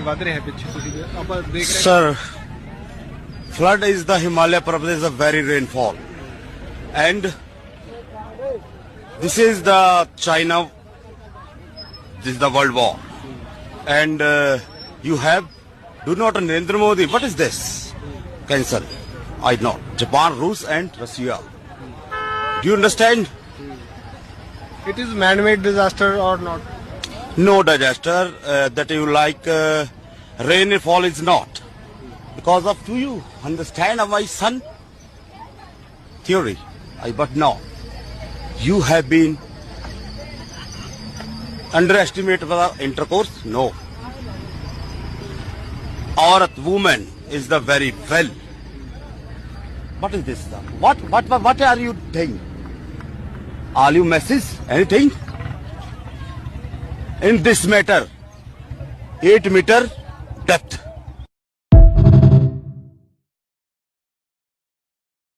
ਵੱਧ ਰਿਹਾ ਪਿੱਛੇ ਤੁਸੀਂ ਆਪਾਂ ਦੇਖ ਰਹੇ Sir, flood is the Himalaya Parvat is a very rainfall, and this is the China. This is the world war, and you have do not Narendra Modi. What is this? Cancel. I know Japan, Rus, and Russia. Do you understand? it is man-made disaster or not? No disaster that you like. Rainfall is not because of. Do you understand my son? Theory. But no, you have been underestimated for the intercourse. No. Aurat, woman is the very well. What is this stuff? What are you doing? Are you messages? Anything? In this matter, 8 meter depth.